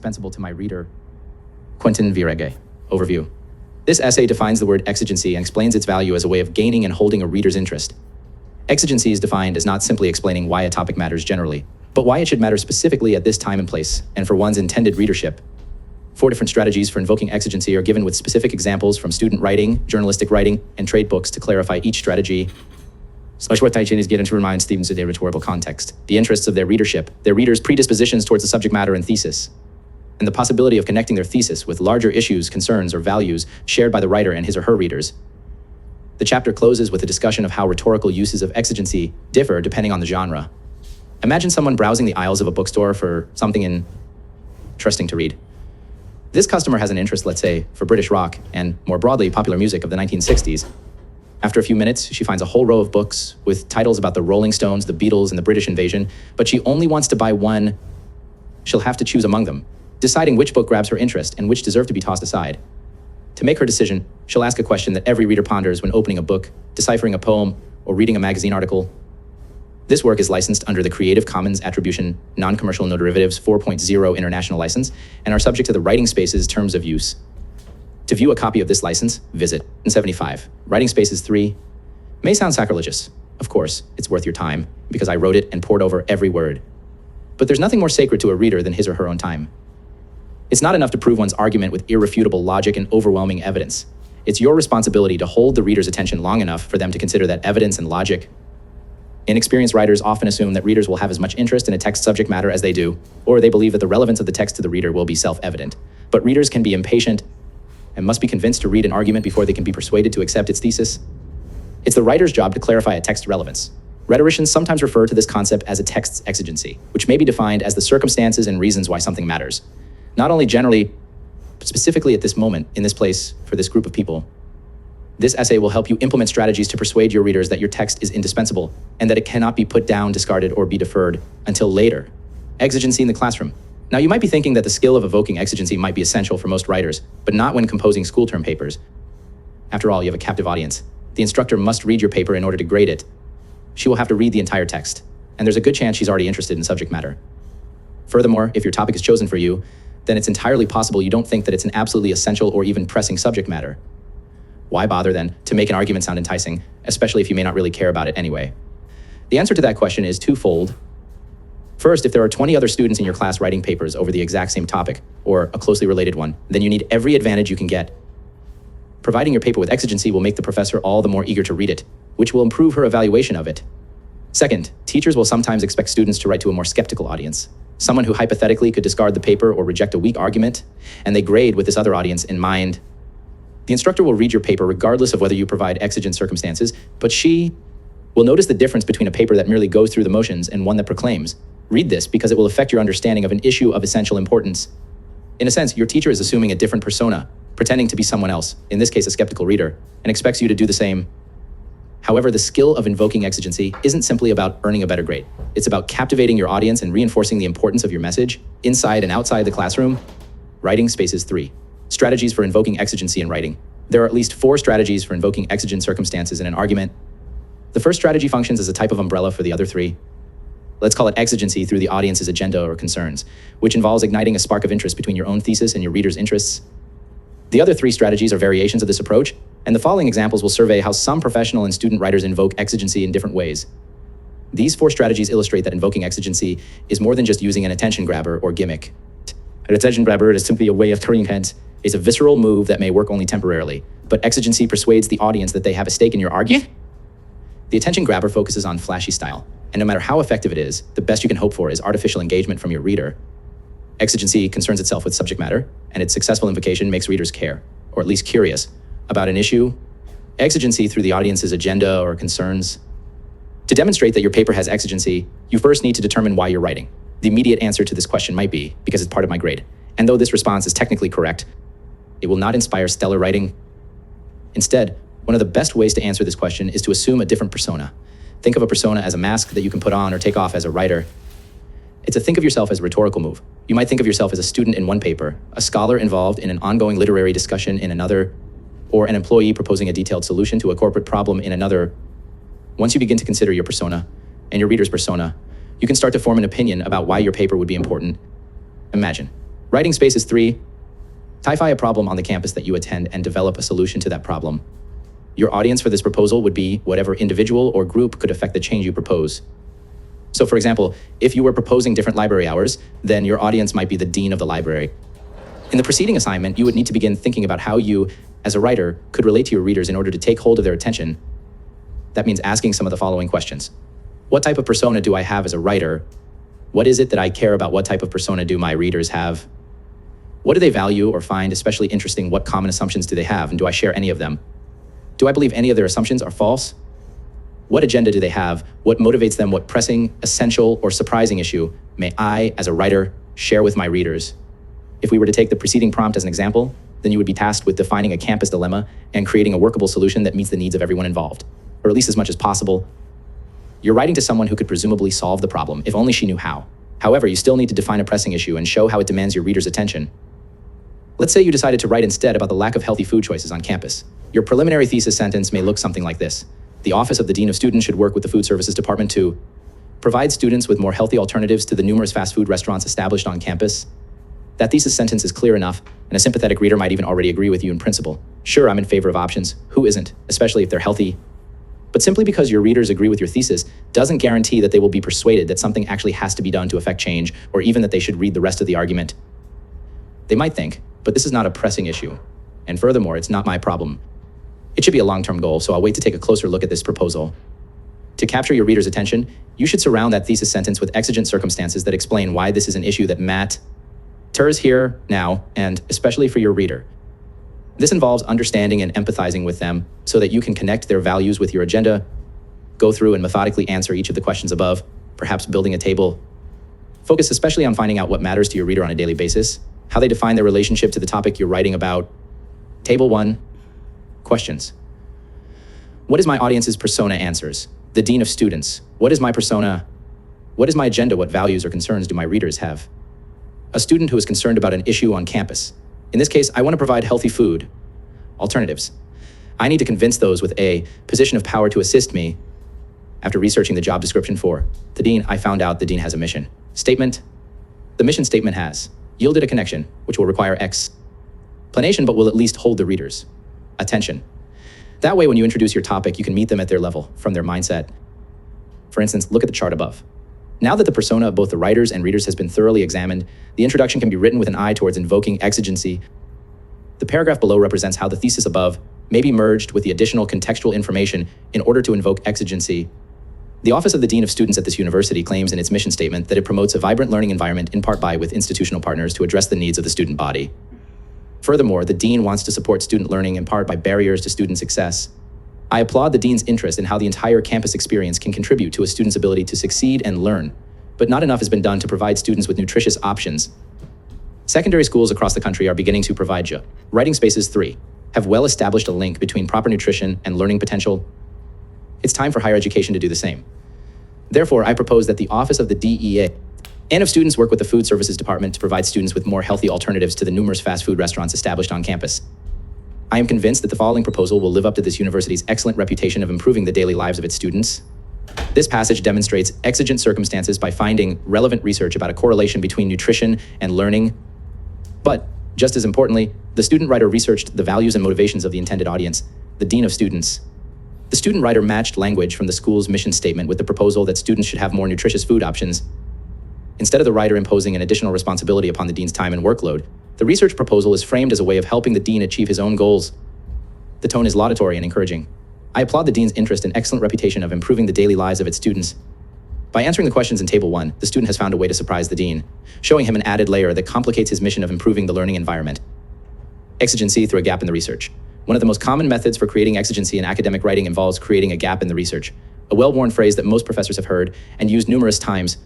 indispensable to my reader. Quentin Vieregge. Overview. This essay defines the word exigency and explains its value as a way of gaining and holding a reader's interest. Exigency is defined as not simply explaining why a topic matters generally, but why it should matter specifically at this time and place, and for one's intended readership. 4 different strategies for invoking exigency are given with specific examples from student writing, journalistic writing, and trade books to clarify each strategy. What I is given to remind students of their rhetorical context, the interests of their readership, their readers' predispositions towards the subject matter and thesis, and the possibility of connecting their thesis with larger issues, concerns, or values shared by the writer and his or her readers. The chapter closes with a discussion of how rhetorical uses of exigency differ depending on the genre. Imagine someone browsing the aisles of a bookstore for something interesting to read. This customer has an interest, let's say, for British rock and, more broadly, popular music of the 1960s. After a few minutes, she finds a whole row of books with titles about the Rolling Stones, the Beatles, and the British invasion, but she only wants to buy one. She'll have to choose among them, deciding which book grabs her interest and which deserve to be tossed aside. To make her decision, she'll ask a question that every reader ponders when opening a book, deciphering a poem, or reading a magazine article. This work is licensed under the Creative Commons Attribution Non-Commercial No Derivatives 4.0 International License and are subject to the Writing Spaces Terms of Use. To view a copy of this license, visit 75. Writing Spaces 3 may sound sacrilegious. Of course, it's worth your time, because I wrote it and pored over every word. But there's nothing more sacred to a reader than his or her own time. It's not enough to prove one's argument with irrefutable logic and overwhelming evidence. It's your responsibility to hold the reader's attention long enough for them to consider that evidence and logic. Inexperienced writers often assume that readers will have as much interest in a text subject matter as they do, or they believe that the relevance of the text to the reader will be self-evident. But readers can be impatient and must be convinced to read an argument before they can be persuaded to accept its thesis. It's the writer's job to clarify a text's relevance. Rhetoricians sometimes refer to this concept as a text's exigency, which may be defined as the circumstances and reasons why something matters. Not only generally, but specifically at this moment, in this place, for this group of people. This essay will help you implement strategies to persuade your readers that your text is indispensable and that it cannot be put down, discarded, or be deferred until later. Exigency in the classroom. Now, you might be thinking that the skill of evoking exigency might be essential for most writers, but not when composing school term papers. After all, you have a captive audience. The instructor must read your paper in order to grade it. She will have to read the entire text, and there's a good chance she's already interested in subject matter. Furthermore, if your topic is chosen for you, then it's entirely possible you don't think that it's an absolutely essential or even pressing subject matter. Why bother, then, to make an argument sound enticing, especially if you may not really care about it anyway? The answer to that question is twofold. First, if there are 20 other students in your class writing papers over the exact same topic, or a closely related one, then you need every advantage you can get. Providing your paper with exigency will make the professor all the more eager to read it, which will improve her evaluation of it. Second, teachers will sometimes expect students to write to a more skeptical audience, someone who hypothetically could discard the paper or reject a weak argument, and they grade with this other audience in mind. The instructor will read your paper regardless of whether you provide exigent circumstances, but she will notice the difference between a paper that merely goes through the motions and one that proclaims. Read this because it will affect your understanding of an issue of essential importance. In a sense, your teacher is assuming a different persona, pretending to be someone else, in this case a skeptical reader, and expects you to do the same. However, the skill of invoking exigency isn't simply about earning a better grade. It's about captivating your audience and reinforcing the importance of your message, inside and outside the classroom. Writing Spaces 3. Strategies for invoking exigency in writing. There are at least 4 strategies for invoking exigent circumstances in an argument. The first strategy functions as a type of umbrella for the other 3. Let's call it exigency through the audience's agenda or concerns, which involves igniting a spark of interest between your own thesis and your reader's interests. The other 3 strategies are variations of this approach, and the following examples will survey how some professional and student writers invoke exigency in different ways. These 4 strategies illustrate that invoking exigency is more than just using an attention grabber or gimmick. An attention grabber is simply a way of turning heads. It's a visceral move that may work only temporarily, but exigency persuades the audience that they have a stake in your argument. The attention grabber focuses on flashy style, and no matter how effective it is, the best you can hope for is artificial engagement from your reader. Exigency concerns itself with subject matter, and its successful invocation makes readers care, or at least curious, about an issue. Exigency through the audience's agenda or concerns. To demonstrate that your paper has exigency, you first need to determine why you're writing. The immediate answer to this question might be, because it's part of my grade. And though this response is technically correct, it will not inspire stellar writing. Instead, one of the best ways to answer this question is to assume a different persona. Think of a persona as a mask that you can put on or take off as a writer. It's a think of yourself as a rhetorical move. You might think of yourself as a student in one paper, a scholar involved in an ongoing literary discussion in another, or an employee proposing a detailed solution to a corporate problem in another. Once you begin to consider your persona and your reader's persona, you can start to form an opinion about why your paper would be important. Imagine Writing space is 3. Typify a problem on the campus that you attend and develop a solution to that problem. Your audience for this proposal would be whatever individual or group could affect the change you propose. So for example, if you were proposing different library hours, then your audience might be the dean of the library. In the preceding assignment, you would need to begin thinking about how you, as a writer, could relate to your readers in order to take hold of their attention. That means asking some of the following questions. What type of persona do I have as a writer? What is it that I care about? What type of persona do my readers have? What do they value or find especially interesting? What common assumptions do they have, and do I share any of them? Do I believe any of their assumptions are false? What agenda do they have? What motivates them? What pressing, essential, or surprising issue may I, as a writer, share with my readers? If we were to take the preceding prompt as an example, then you would be tasked with defining a campus dilemma and creating a workable solution that meets the needs of everyone involved, or at least as much as possible. You're writing to someone who could presumably solve the problem, if only she knew how. However, you still need to define a pressing issue and show how it demands your readers' attention. Let's say you decided to write instead about the lack of healthy food choices on campus. Your preliminary thesis sentence may look something like this. The Office of the Dean of Students should work with the Food Services Department to provide students with more healthy alternatives to the numerous fast food restaurants established on campus. That thesis sentence is clear enough, and a sympathetic reader might even already agree with you in principle. Sure, I'm in favor of options. Who isn't, especially if they're healthy? But simply because your readers agree with your thesis doesn't guarantee that they will be persuaded that something actually has to be done to affect change, or even that they should read the rest of the argument. They might think, but this is not a pressing issue. And furthermore, it's not my problem. It should be a long-term goal, so I'll wait to take a closer look at this proposal. To capture your reader's attention, you should surround that thesis sentence with exigent circumstances that explain why this is an issue that matters here, now, and especially for your reader. This involves understanding and empathizing with them so that you can connect their values with your agenda, go through and methodically answer each of the questions above, perhaps building a table. Focus especially on finding out what matters to your reader on a daily basis, how they define their relationship to the topic you're writing about. Table 1, questions. What is my audience's persona? Answers. The Dean of Students. What is my persona? What is my agenda? What values or concerns do my readers have? A student who is concerned about an issue on campus. In this case, I want to provide healthy food. Alternatives. I need to convince those with a position of power to assist me. After researching the job description for the dean, I found out the dean has a mission statement. The mission statement has yielded a connection, which will require explanation, but will at least hold the readers' attention. That way, when you introduce your topic, you can meet them at their level, from their mindset. For instance, look at the chart above. Now that the persona of both the writers and readers has been thoroughly examined, the introduction can be written with an eye towards invoking exigency. The paragraph below represents how the thesis above may be merged with the additional contextual information in order to invoke exigency. The Office of the Dean of Students at this university claims in its mission statement that it promotes a vibrant learning environment in part by with institutional partners to address the needs of the student body. Furthermore, the dean wants to support student learning in part by barriers to student success. I applaud the dean's interest in how the entire campus experience can contribute to a student's ability to succeed and learn, but not enough has been done to provide students with nutritious options. Secondary schools across the country are beginning to provide writing spaces 3 have well established a link between proper nutrition and learning potential. It's time for higher education to do the same. Therefore, I propose that the Office of the DEA and of Students work with the Food Services Department to provide students with more healthy alternatives to the numerous fast food restaurants established on campus. I am convinced that the following proposal will live up to this university's excellent reputation of improving the daily lives of its students. This passage demonstrates exigent circumstances by finding relevant research about a correlation between nutrition and learning. But, just as importantly, the student writer researched the values and motivations of the intended audience, the Dean of Students. The student writer matched language from the school's mission statement with the proposal that students should have more nutritious food options. Instead of the writer imposing an additional responsibility upon the dean's time and workload, the research proposal is framed as a way of helping the dean achieve his own goals. The tone is laudatory and encouraging. I applaud the dean's interest and excellent reputation of improving the daily lives of its students. By answering the questions in Table 1, the student has found a way to surprise the dean, showing him an added layer that complicates his mission of improving the learning environment. Exigency through a gap in the research. One of the most common methods for creating exigency in academic writing involves creating a gap in the research, a well-worn phrase that most professors have heard and used numerous times.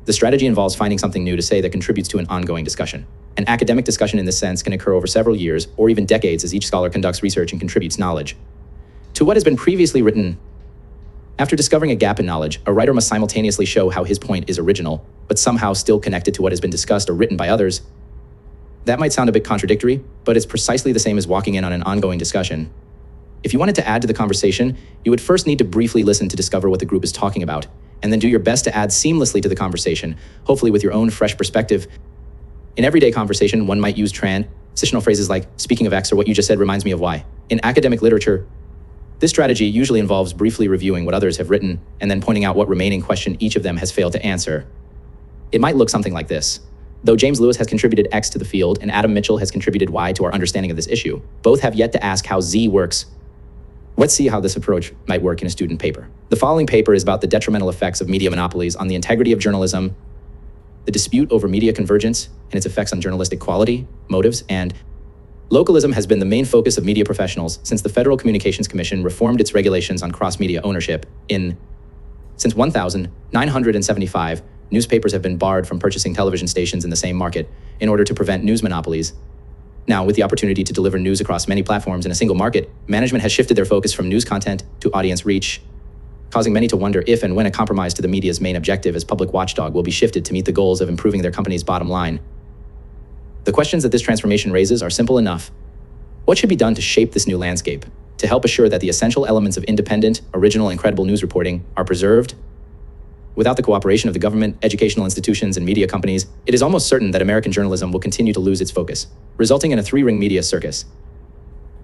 The strategy involves finding something new to say that contributes to an ongoing discussion. An academic discussion in this sense can occur over several years or even decades as each scholar conducts research and contributes knowledge to what has been previously written. After discovering a gap in knowledge, a writer must simultaneously show how his point is original, but somehow still connected to what has been discussed or written by others. That might sound a bit contradictory, but it's precisely the same as walking in on an ongoing discussion. If you wanted to add to the conversation, you would first need to briefly listen to discover what the group is talking about, and then do your best to add seamlessly to the conversation, hopefully with your own fresh perspective. In everyday conversation, one might use transitional phrases like, speaking of X, or what you just said reminds me of Y. In academic literature, this strategy usually involves briefly reviewing what others have written and then pointing out what remaining question each of them has failed to answer. It might look something like this. Though James Lewis has contributed X to the field and Adam Mitchell has contributed Y to our understanding of this issue, both have yet to ask how Z works. Let's see how this approach might work in a student paper. The following paper is about the detrimental effects of media monopolies on the integrity of journalism, the dispute over media convergence and its effects on journalistic quality, motives, and localism has been the main focus of media professionals since the Federal Communications Commission reformed its regulations on cross-media ownership. Since 1975, newspapers have been barred from purchasing television stations in the same market in order to prevent news monopolies. Now, with the opportunity to deliver news across many platforms in a single market, management has shifted their focus from news content to audience reach, causing many to wonder if and when a compromise to the media's main objective as public watchdog will be shifted to meet the goals of improving their company's bottom line. The questions that this transformation raises are simple enough. What should be done to shape this new landscape, to help assure that the essential elements of independent, original, and credible news reporting are preserved? Without the cooperation of the government, educational institutions, and media companies, it is almost certain that American journalism will continue to lose its focus, resulting in a three-ring media circus.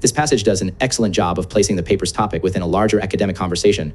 This passage does an excellent job of placing the paper's topic within a larger academic conversation.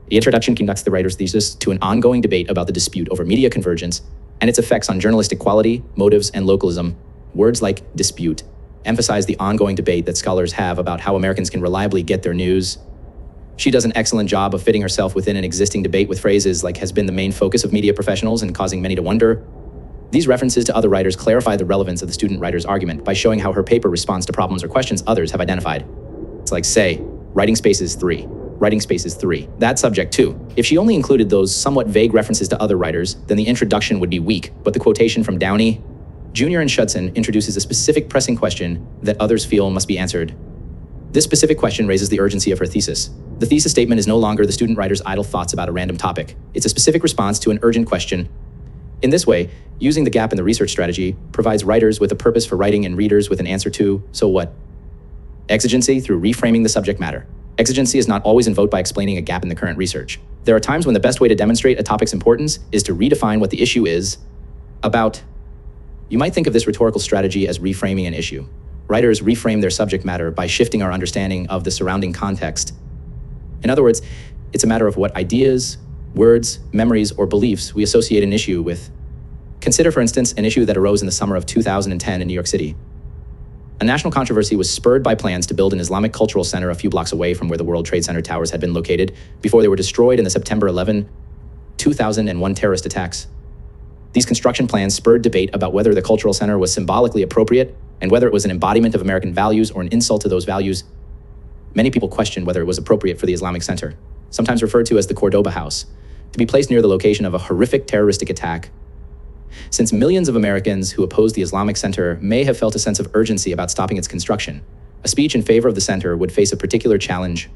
The introduction conducts the writer's thesis to an ongoing debate about the dispute over media convergence and its effects on journalistic quality, motives, and localism. Words like dispute emphasize the ongoing debate that scholars have about how Americans can reliably get their news. She does an excellent job of fitting herself within an existing debate with phrases like has been the main focus of media professionals and causing many to wonder. These references to other writers clarify the relevance of the student writer's argument by showing how her paper responds to problems or questions others have identified. It's like, say, writing spaces 3. Writing spaces 3. That subject 2. If she only included those somewhat vague references to other writers, then the introduction would be weak, but the quotation from Downey, Jr. and Schudson introduces a specific pressing question that others feel must be answered. This specific question raises the urgency of her thesis. The thesis statement is no longer the student writer's idle thoughts about a random topic. It's a specific response to an urgent question. In this way, using the gap in the research strategy provides writers with a purpose for writing and readers with an answer to, so what? Exigency through reframing the subject matter. Exigency is not always invoked by explaining a gap in the current research. There are times when the best way to demonstrate a topic's importance is to redefine what the issue is about. You might think of this rhetorical strategy as reframing an issue. Writers reframe their subject matter by shifting our understanding of the surrounding context. In other words, it's a matter of what ideas, words, memories, or beliefs we associate an issue with. Consider, for instance, an issue that arose in the summer of 2010 in New York City. A national controversy was spurred by plans to build an Islamic cultural center a few blocks away from where the World Trade Center towers had been located before they were destroyed in the September 11, 2001 terrorist attacks. These construction plans spurred debate about whether the cultural center was symbolically appropriate and whether it was an embodiment of American values or an insult to those values. Many people questioned whether it was appropriate for the Islamic Center, sometimes referred to as the Cordoba House, to be placed near the location of a horrific terroristic attack. Since millions of Americans who oppose the Islamic Center may have felt a sense of urgency about stopping its construction, a speech in favor of the center would face a particular challenge.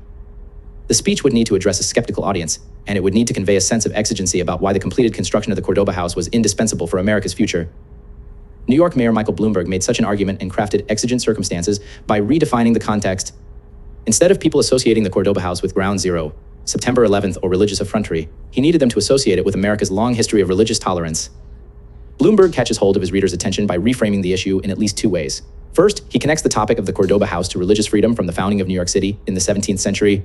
The speech would need to address a skeptical audience, and it would need to convey a sense of exigency about why the completed construction of the Cordoba House was indispensable for America's future. New York Mayor Michael Bloomberg made such an argument and crafted exigent circumstances by redefining the context. Instead of people associating the Cordoba House with Ground Zero, September 11th, or religious effrontery, he needed them to associate it with America's long history of religious tolerance. Bloomberg catches hold of his readers' attention by reframing the issue in at least two ways. First, he connects the topic of the Cordoba House to religious freedom from the founding of New York City in the 17th century.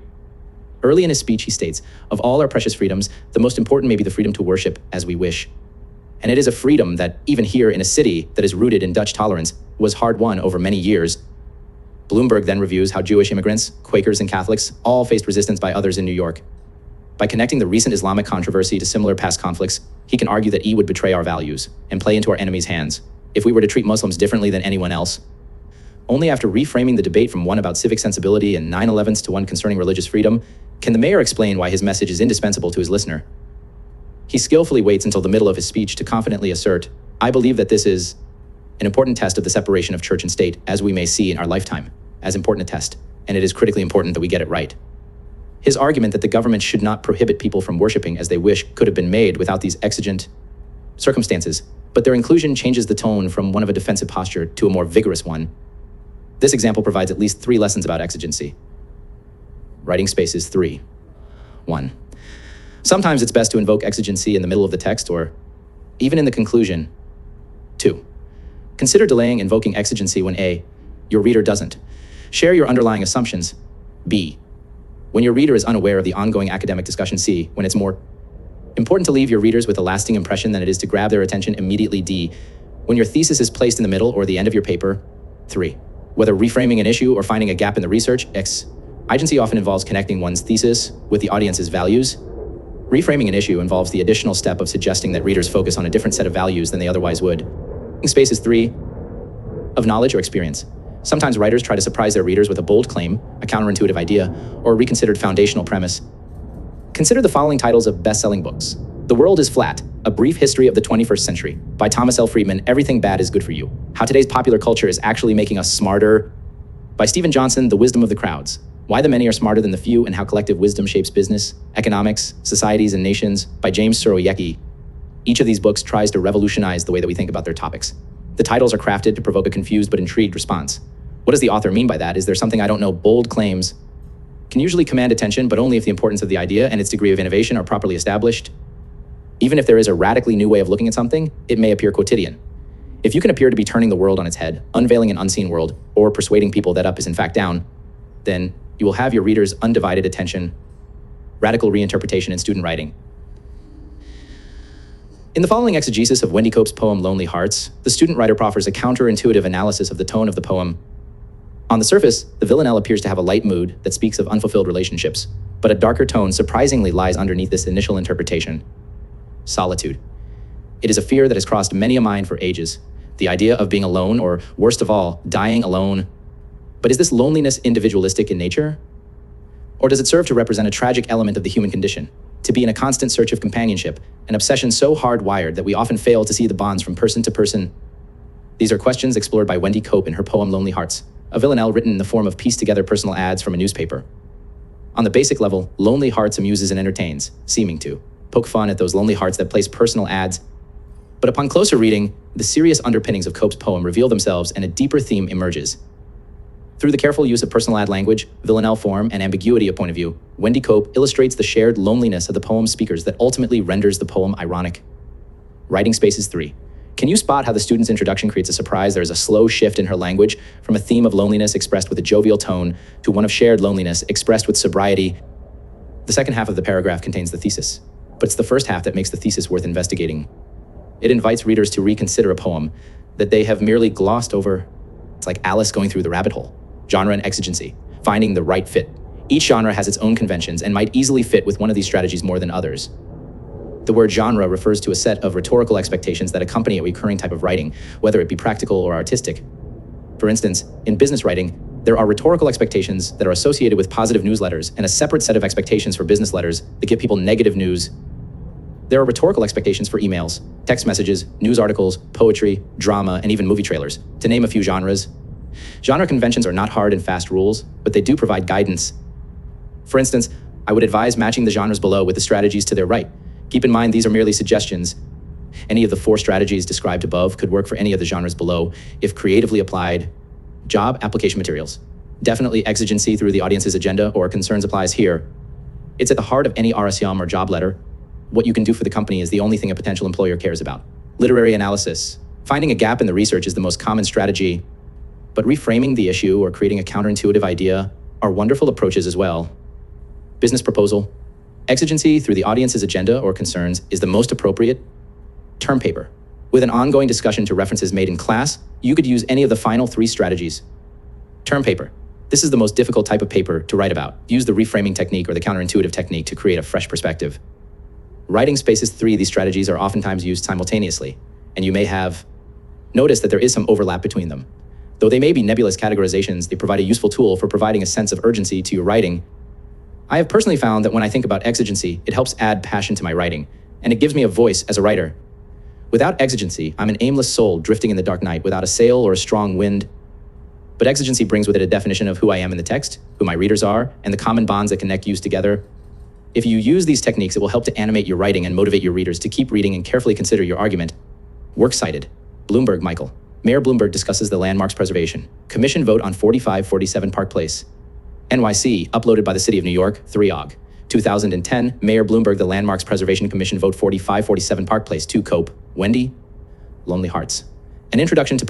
Early in his speech, he states, "Of all our precious freedoms, the most important may be the freedom to worship as we wish." And it is a freedom that, even here in a city that is rooted in Dutch tolerance, was hard-won over many years. Bloomberg then reviews how Jewish immigrants, Quakers, and Catholics all faced resistance by others in New York. By connecting the recent Islamic controversy to similar past conflicts, he can argue that would betray our values and play into our enemies' hands if we were to treat Muslims differently than anyone else. Only after reframing the debate from one about civic sensibility and 9/11s to one concerning religious freedom can the mayor explain why his message is indispensable to his listener. He skillfully waits until the middle of his speech to confidently assert, "I believe that this is an important test of the separation of church and state, as we may see in our lifetime, as important a test, and it is critically important that we get it right." His argument that the government should not prohibit people from worshiping as they wish could have been made without these exigent circumstances, but their inclusion changes the tone from one of a defensive posture to a more vigorous one. This example provides at least 3 lessons about exigency. Writing spaces 3. 1. Sometimes it's best to invoke exigency in the middle of the text or even in the conclusion. 2. Consider delaying invoking exigency when A, your reader doesn't share your underlying assumptions. B, when your reader is unaware of the ongoing academic discussion. C, when it's more important to leave your readers with a lasting impression than it is to grab their attention immediately. D, when your thesis is placed in the middle or the end of your paper. 3, whether reframing an issue or finding a gap in the research. X, agency often involves connecting one's thesis with the audience's values. Reframing an issue involves the additional step of suggesting that readers focus on a different set of values than they otherwise would. Space is 3, of knowledge or experience. Sometimes writers try to surprise their readers with a bold claim, a counterintuitive idea, or a reconsidered foundational premise. Consider the following titles of best-selling books. The World is Flat, A Brief History of the 21st Century, by Thomas L. Friedman. Everything Bad is Good for You, How Today's Popular Culture is Actually Making Us Smarter, by Stephen Johnson. The Wisdom of the Crowds, Why the Many Are Smarter Than the Few and How Collective Wisdom Shapes Business, Economics, Societies and Nations, by James Surowiecki. Each of these books tries to revolutionize the way that we think about their topics. The titles are crafted to provoke a confused but intrigued response. What does the author mean by that? Is there something I don't know? Bold claims can usually command attention, but only if the importance of the idea and its degree of innovation are properly established. Even if there is a radically new way of looking at something, it may appear quotidian. If you can appear to be turning the world on its head, unveiling an unseen world, or persuading people that up is in fact down, then you will have your readers' undivided attention. Radical reinterpretation in student writing. In the following exegesis of Wendy Cope's poem Lonely Hearts, the student writer proffers a counterintuitive analysis of the tone of the poem. On the surface, the villanelle appears to have a light mood that speaks of unfulfilled relationships, but a darker tone surprisingly lies underneath this initial interpretation. Solitude. It is a fear that has crossed many a mind for ages. The idea of being alone, or worst of all, dying alone. But is this loneliness individualistic in nature? Or does it serve to represent a tragic element of the human condition? To be in a constant search of companionship, an obsession so hardwired that we often fail to see the bonds from person to person? These are questions explored by Wendy Cope in her poem Lonely Hearts, a villanelle written in the form of pieced-together personal ads from a newspaper. On the basic level, Lonely Hearts amuses and entertains, seeming to poke fun at those lonely hearts that place personal ads. But upon closer reading, the serious underpinnings of Cope's poem reveal themselves and a deeper theme emerges. Through the careful use of personal ad language, villanelle form, and ambiguity of point of view, Wendy Cope illustrates the shared loneliness of the poem's speakers that ultimately renders the poem ironic. Writing space is 3. Can you spot how the student's introduction creates a surprise? There is a slow shift in her language from a theme of loneliness expressed with a jovial tone to one of shared loneliness expressed with sobriety. The second half of the paragraph contains the thesis, but it's the first half that makes the thesis worth investigating. It invites readers to reconsider a poem that they have merely glossed over. It's like Alice going through the rabbit hole. Genre and exigency, finding the right fit. Each genre has its own conventions and might easily fit with one of these strategies more than others. The word genre refers to a set of rhetorical expectations that accompany a recurring type of writing, whether it be practical or artistic. For instance, in business writing, there are rhetorical expectations that are associated with positive newsletters and a separate set of expectations for business letters that give people negative news. There are rhetorical expectations for emails, text messages, news articles, poetry, drama, and even movie trailers, to name a few genres. Genre conventions are not hard and fast rules, but they do provide guidance. For instance, I would advise matching the genres below with the strategies to their right. Keep in mind these are merely suggestions. Any of the 4 strategies described above could work for any of the genres below if creatively applied. Job application materials. Definitely exigency through the audience's agenda or concerns applies here. It's at the heart of any RSYM or job letter. What you can do for the company is the only thing a potential employer cares about. Literary analysis. Finding a gap in the research is the most common strategy, but reframing the issue or creating a counterintuitive idea are wonderful approaches as well. Business proposal. Exigency through the audience's agenda or concerns is the most appropriate. Term paper. With an ongoing discussion to references made in class, you could use any of the final 3 strategies. Term paper. This is the most difficult type of paper to write about. Use the reframing technique or the counterintuitive technique to create a fresh perspective. Writing spaces 3, these strategies are oftentimes used simultaneously, and you may have noticed that there is some overlap between them. Though they may be nebulous categorizations, they provide a useful tool for providing a sense of urgency to your writing. I have personally found that when I think about exigency, it helps add passion to my writing, and it gives me a voice as a writer. Without exigency, I'm an aimless soul drifting in the dark night without a sail or a strong wind. But exigency brings with it a definition of who I am in the text, who my readers are, and the common bonds that connect you together. If you use these techniques, it will help to animate your writing and motivate your readers to keep reading and carefully consider your argument. Works cited. Bloomberg, Michael. Mayor Bloomberg discusses the landmarks preservation. Commission vote on 4547 Park Place. NYC, uploaded by the City of New York, 3 2010, Mayor Bloomberg, the Landmarks Preservation Commission vote 4547 Park Place. 2 Cope. Wendy. Lonely Hearts. An introduction to